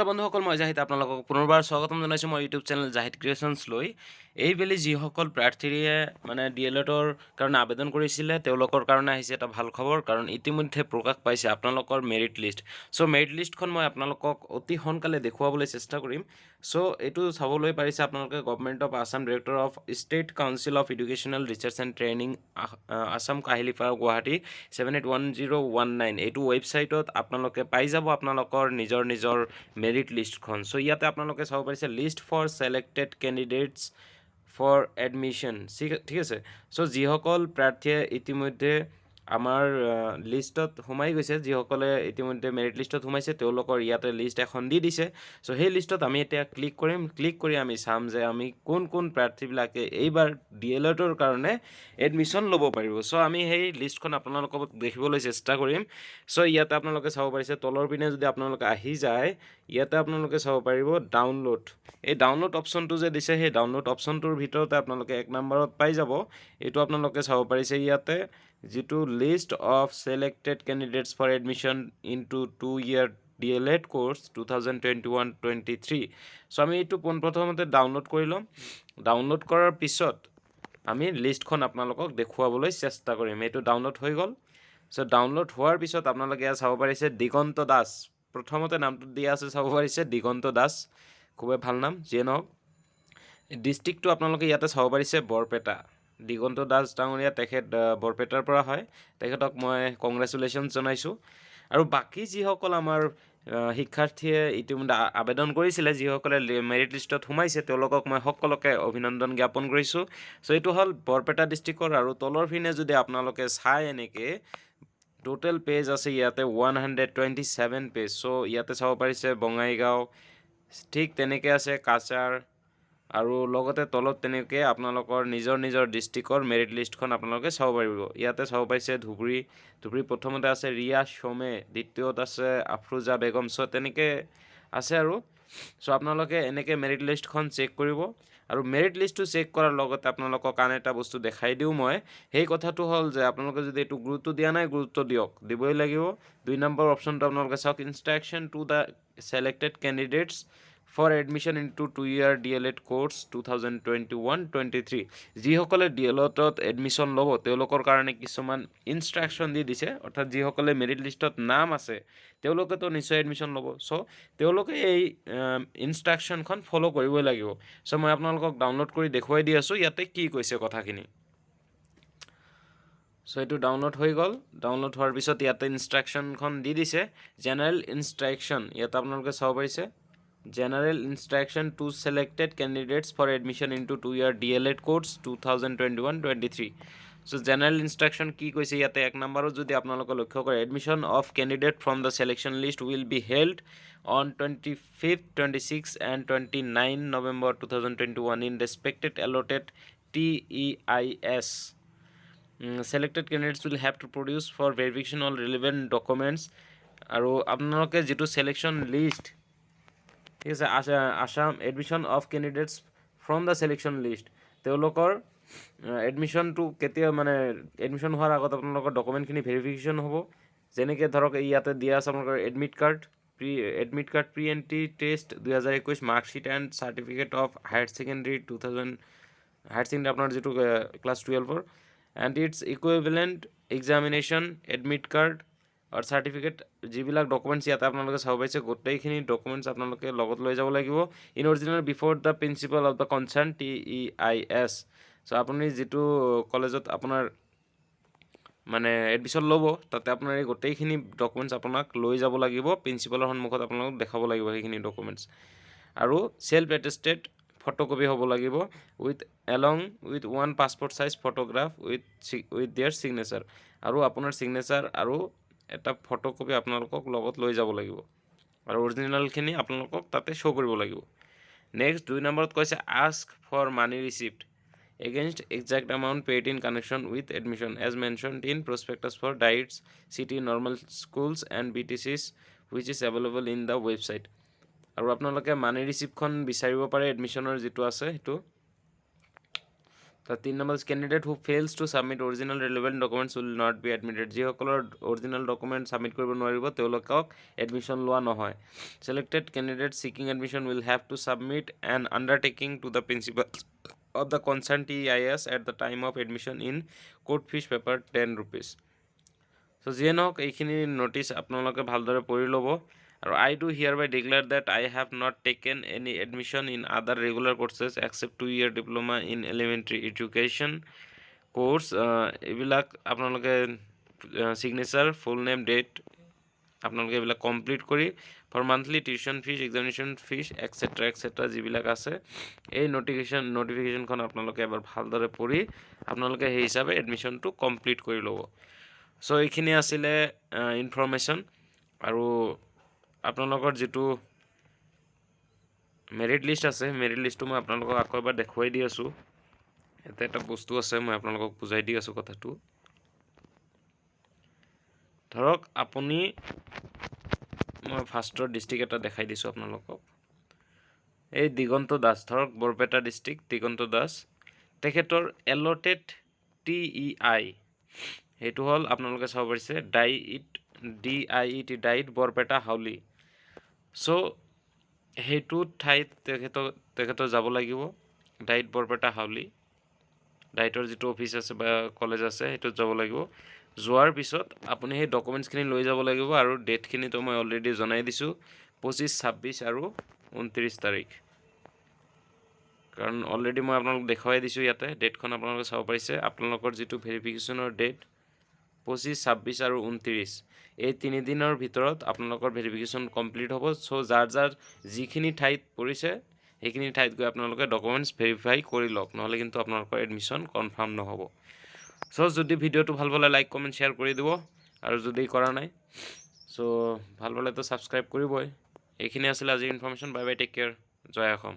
নমস্কাৰ বন্ধুসকল, মই জাহিদ আপোনালোকক পুনৰবাৰ স্বাগতম জনাইছোঁ মোৰ ইউটিউব চেনেল জাহিদ ক্ৰিয়েশ্যনছ লৈ। এইবেলি যিসকল প্ৰাৰ্থীয়ে মানে DLEDৰ কাৰণে আবেদন কৰিছিলে তেওঁলোকৰ কাৰণে আহিছে এটা ভাল খবৰ, কাৰণ ইতিমধ্যে প্ৰকাশ পাইছে আপোনালোকৰ মেৰিট লিষ্ট। চ' মেৰিট লিষ্টখন মই আপোনালোকক অতি সোনকালে দেখুৱাবলৈ চেষ্টা কৰিম। চ' এইটো চাবলৈ পাৰিছে আপোনালোকে government of Assam director of state council of educational research and training Assam Kahilipara Guwahati 781019 এইটো ৱেবছাইটত আপোনালোকে পাই যাব আপোনালোকৰ নিজৰ মেৰিট লিষ্টখন। চ' ইয়াতে আপোনালোকে চাব পাৰিছে list for selected candidates for admission, ঠিক আছে। চ' যিসকল প্ৰাৰ্থীয়ে ইতিমধ্যে আমাৰ লিষ্টত সোমাই গৈছে, যিসকলে ইতিমধ্যে মেৰিট লিষ্টত সোমাইছে তেওঁলোকৰ ইয়াতে লিষ্ট এখন দি দিছে। চ' সেই লিষ্টত আমি এতিয়া ক্লিক কৰিম। ক্লিক কৰি আমি চাম যে আমি কোন প্ৰাৰ্থীবিলাকে এইবাৰ DLEDৰ কাৰণে এডমিশ্যন ল'ব পাৰিব। চ' আমি সেই লিষ্টখন আপোনালোকক দেখিবলৈ চেষ্টা কৰিম। চ' ইয়াতে আপোনালোকে চাব পাৰিছে তলৰ পিনে যদি আপোনালোকে আহি যায়, ইয়াতে আপোনালোকে চাব পাৰিব ডাউনলোড। এই ডাউনলোড অপশ্যনটো যে দিছে, সেই ডাউনলোড অপশ্যনটোৰ ভিতৰতে আপোনালোকে 1 নম্বৰত পাই যাব। এইটো আপোনালোকে চাব পাৰিছে ইয়াতে যিটো list of selected candidates for admission into 2-year DLED course 2021-23। So' আমি এইটো পোনপ্ৰথমতে ডাউনলোড কৰি ল'ম। ডাউনলোড কৰাৰ পিছত আমি লিষ্টখন আপোনালোকক দেখুৱাবলৈ চেষ্টা কৰিম। এইটো ডাউনলোড হৈ গ'ল। চ' ডাউনলোড হোৱাৰ পিছত আপোনালোকে ইয়াত চাব পাৰিছে দিগন্ত দাস, প্ৰথমতে নামটো দিয়া আছে চাব পাৰিছে দিগন্ত দাস, খুবেই ভাল নাম যিয়ে নহওক। ডিষ্ট্ৰিক্টটো আপোনালোকে ইয়াতে চাব পাৰিছে বৰপেটা। দিগন্ত দাস ডাঙৰীয়া তেখেত বৰপেটাৰ পৰা হয়। তেখেতক মই কংগ্ৰেচুলেশ্যনছ জনাইছোঁ। আৰু বাকী যিসকল আমাৰ শিক্ষাৰ্থীয়ে ইতিমধ্যে আবেদন কৰিছিলে, যিসকলে মেৰিট লিষ্টত সোমাইছে তেওঁলোকক মই সকলোকে অভিনন্দন জ্ঞাপন কৰিছোঁ। চ' এইটো হ'ল বৰপেটা ডিষ্ট্ৰিক্টৰ। আৰু তলৰ পিনে যদি আপোনালোকে চাই এনেকৈ টোটেল পেজ আছে ইয়াতে 127 পেজ। চ' ইয়াতে চাব পাৰিছে বঙাইগাঁও, ঠিক তেনেকৈ আছে কাছাৰ, আৰু লগতে তলত তেনেকৈ আপোনালোকৰ নিজৰ ডিষ্ট্ৰিক্টৰ মেৰিট লিষ্টখন আপোনালোকে চাব পাৰিব। ইয়াতে চাব পাৰিছে ধুবুৰী প্ৰথমতে আছে ৰিয়া সোমে, দ্বিতীয়ত আছে আফৰোজা বেগম। চ' তেনেকৈ আছে আৰু। চ' আপোনালোকে এনেকৈ মেৰিট লিষ্টখন চেক কৰিব। আৰু মেৰিট লিষ্টটো চেক কৰাৰ লগতে আপোনালোকক আন এটা বস্তু দেখাই দিওঁ মই। সেই কথাটো হ'ল যে আপোনালোকে যদি এইটো গুৰুত্ব দিয়া নাই, গুৰুত্ব দিবই লাগিব। 2 নম্বৰ অপশ্যনটো আপোনালোকে চাওক, instruction to the selected candidates for admission into 2-year DLED course 2021-23। যিসকলে DLEDত এডমিশ্যন ল'ব তেওঁলোকৰ কাৰণে কিছুমান ইনষ্ট্ৰাকশ্যন দি দিছে, অৰ্থাৎ যিসকলে মেৰিট লিষ্টত নাম আছে তেওঁলোকেতো নিশ্চয় এডমিশ্যন ল'ব। চ' তেওঁলোকে এই ইনষ্ট্ৰাকশ্যনখন ফ'ল' কৰিবই লাগিব। চ' মই আপোনালোকক ডাউনলোড কৰি দেখুৱাই দি আছোঁ ইয়াতে কি কৈছে কথাখিনি। চ' এইটো ডাউনলোড হৈ গ'ল। ডাউনলোড হোৱাৰ পিছত ইয়াতে ইনষ্ট্ৰাকশ্যনখন দি দিছে, জেনেৰেল ইনষ্ট্ৰাকশ্যন। ইয়াতে আপোনালোকে চাব পাৰিছে general instruction to selected candidates for admission into 2-year DLED course 2021-23। So' general instruction কি কৈছে ইয়াতে 1 নম্বৰত যদি আপোনালোকে লক্ষ্য কৰে, admission of candidate from the selection list will be held on 25, 26 and 29 November 2021 in respected allotted TEIS. Selected candidates will have to produce for verification all relevant documents. আৰু আপোনালোকে যিটো ছিলেকশ্যন লিষ্ট, ঠিক আছে, Assam admission of candidates from the selection list, তেওঁলোকৰ এডমিশ্যনটো কেতিয়া মানে admission হোৱাৰ আগত আপোনালোকৰ ডকুমেণ্টখিনি ভেৰিফিকেশ্যন হ'ব। যেনেকৈ ধৰক ইয়াতে দিয়া আছে আপোনালোকৰ admit card, pre entry test 2021, marksheet and certificate of higher secondary আপোনাৰ যিটো ক্লাছ 12ৰ, and its equivalent examination admit card আৰু চাৰ্টিফিকেট, যিবিলাক ডকুমেণ্টছ ইয়াতে আপোনালোকে চাব পাৰিছে গোটেইখিনি ডকুমেণ্টছ আপোনালোকে লগত লৈ যাব লাগিব। In original before the principal of the concern TEIS। চ' আপুনি যিটো কলেজত আপোনাৰ মানে এডমিশ্যন ল'ব তাতে আপোনাৰ এই গোটেইখিনি ডকুমেণ্টছ আপোনাক লৈ যাব লাগিব। প্ৰিন্সিপালৰ সন্মুখত আপোনালোক দেখাব লাগিব সেইখিনি ডকুমেণ্টছ। আৰু ছেল্ফ এটেষ্টেড ফটোকপি হ'ব লাগিব along with 1 passport size photograph with their signature। আৰু আপোনাৰ ছিগনেচাৰ আৰু এটা ফটোকপি আপোনালোকক লগত লৈ যাব লাগিব, আৰু অৰিজিনেলখিনি আপোনালোকক তাতে শ্ব' কৰিব লাগিব। নেক্সট 2 নম্বৰত কৈছে ask for money receipt against exact amount paid in connection with admission as mentioned in prospectus for diets, city normal schools and BTCs which is available in the website। আৰু আপোনালোকে মানি ৰিচিপ্টখন বিচাৰিব পাৰে এডমিশ্যনৰ যিটো আছে সেইটো। তো 3 number candidate who fails to submit original relevant documents will not be admitted. যিসকলৰ অৰিজিনেল ডকুমেণ্ট ছাবমিট কৰিব নোৱাৰিব তেওঁলোকক এডমিশ্যন লোৱা নহয়। Selected candidate seeking admission will have to submit an undertaking to the principal of the concern TEIS at the time of admission in court fee paper 10 rupees। So' যিয়ে নহওক এইখিনি notice আপোনালোকে ভালদৰে পঢ়ি ল'ব। আৰু I do hereby declare that I have not taken any admission in other regular courses except 2-year diploma in elementary education course। এইবিলাক আপোনালোকে ছিগনেচাৰ, ফুল নেম, ডেট আপোনালোকে এইবিলাক কমপ্লিট কৰি for monthly tuition fees, examination fees extra যিবিলাক আছে এই নটিফিকেশ্যনখন আপোনালোকে এবাৰ ভালদৰে পঢ়ি আপোনালোকে সেই হিচাপে এডমিশ্যনটো কমপ্লিট কৰি ল'ব। চ' এইখিনি আছিলে ইনফৰ্মেশ্যন। আৰু আপোনালোকৰ যিটো মেৰিট লিষ্ট আছে, মেৰিট লিষ্টটো মই আপোনালোকক আকৌ এবাৰ দেখুৱাই দি আছোঁ। ইয়াতে এটা বস্তু আছে, মই আপোনালোকক বুজাই দি আছোঁ কথাটো। ধৰক আপুনি, মই ফাৰ্ষ্টৰ ডিষ্ট্ৰিক্ট এটা দেখাই দিছোঁ আপোনালোকক। এই দিগন্ত দাস, ধৰক বৰপেটা ডিষ্ট্ৰিক্ট দিগন্ত দাস, তেখেতৰ এলটেড TEI সেইটো হ'ল আপোনালোকে চাব পাৰিছে DIET ডাইট বৰপেটা হাউলি। চ' সেইটো ঠাইত তেখেতৰ যাব লাগিব, ডাইট বৰপেটা হাউলি, ডাইটৰ যিটো অফিচ আছে বা কলেজ আছে সেইটোত যাব লাগিব। যোৱাৰ পিছত আপুনি সেই ডকুমেণ্টছখিনি লৈ যাব লাগিব। আৰু ডেটখিনিতো মই অলৰেডি জনাই দিছোঁ, 25, 26 আৰু 29 তাৰিখ। কাৰণ অলৰেডি মই আপোনালোকক দেখুৱাই দিছোঁ, ইয়াতে ডেটখন আপোনালোকে চাব পাৰিছে। আপোনালোকৰ যিটো ভেৰিফিকেশ্যনৰ ডেট 25, 26 আৰু 29, এই 3 দিনৰ ভিতৰত আপোনালোকৰ ভেৰিফিকেশ্যন কমপ্লিট হ'ব। চ' যাৰ যিখিনি ঠাইত পৰিছে সেইখিনি ঠাইত গৈ আপোনালোকে ডকুমেণ্টছ ভেৰিফাই কৰি লওক, নহ'লে কিন্তু আপোনালোকৰ এডমিশ্যন কনফাৰ্ম নহ'ব। চ' যদি ভিডিঅ'টো ভাল পালে লাইক, কমেণ্ট, শ্বেয়াৰ কৰি দিব। আৰু যদি কৰা নাই চ' ভাল পালেতো ছাবস্ক্ৰাইব কৰিবই। এইখিনি আছিলে আজিৰ information. Bye bye, take care, জয় অসম।